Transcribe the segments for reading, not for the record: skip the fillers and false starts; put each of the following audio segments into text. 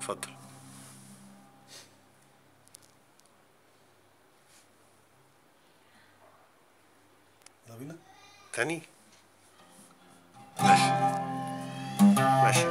اتفضل. يلا بينا. تاني؟ ماشي ماشي.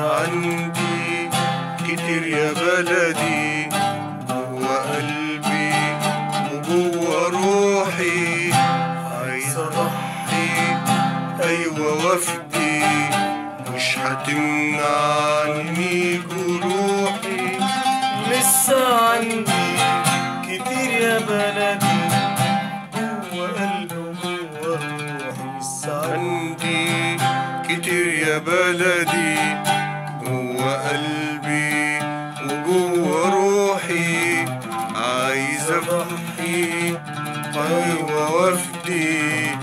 عندي كتير يا بلدي جوا قلبي وجوا روحي، عايز اضحي ايوه وافدي، مش هتمنعني جروحي. لسه عندي كتير يا بلدي جوا قلبي وجوا روحي، لسه عندي كتير يا بلدي جوا قلبي وجوا روحي، عايز اضحي ايوه وافدي،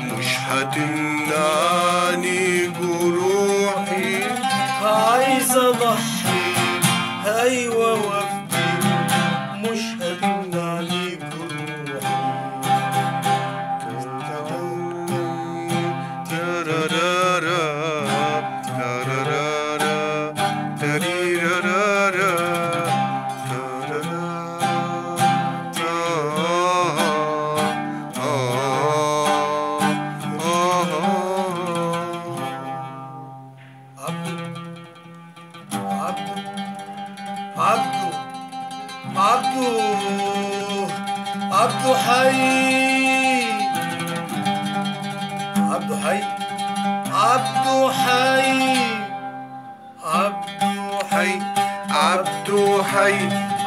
مش هتمنعني جروحي. عايز اضحي ايوه وافدي، مش هتمنعني جروحي. عبدو حي، عبدو حي، عبدو حي، عبدو حي، عبدو حي،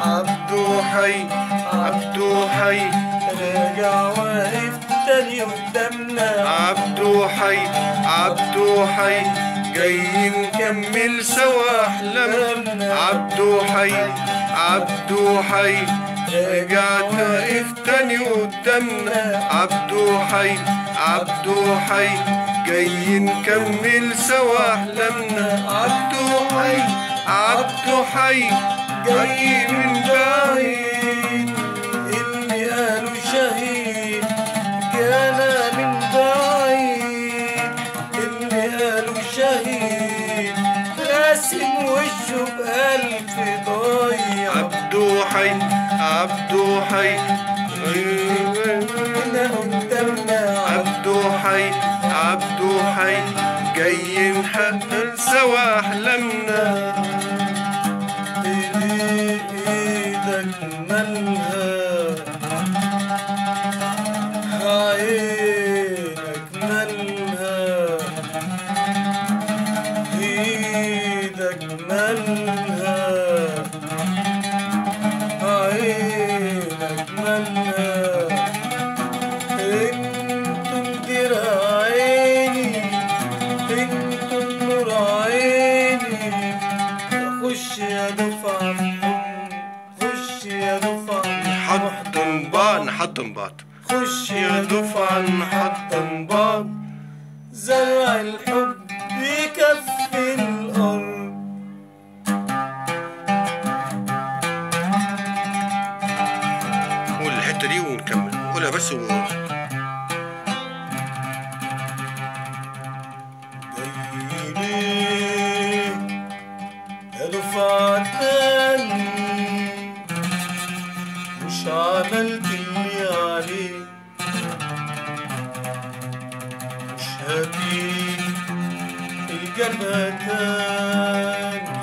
عبدو حي، عبدو حي، راجع واقف تاني قدامنا. عبدو حي، عبدو حي، جاي نكمل سوا احلامنا. عبدو حي، عبدو حي، رجعت واقف تاني قدامنا. عبدو حي، عبدو حي، جاي نكمل سوا احلامنا. عبدو حي، عبدو حي، جاي من بعيد، اللي قالوا شهيد جانا من بعيد، اللي قالوا شهيد راسم وشه بألف ضايع. عبدو حي، عبدو حي، هنا قدامنا. عبدو حي، عبدو حي، جاي نحقق سوا احلامنا. ايدك مالها، عينك مالها، ايدك مالها، عينك مالها. انتم دراعيني، انتم نور عيني. خش يا دفعة خش يا دفعة نحضن بعض، نحضن بعض، خش يا دفعة نحضن بعض. زرع الحب يكفي الأرض. قول الحتة دي ونكمل، قولها بس جاي بعتني مش عملت اللي عليك، مش هجيب الجبهة تاني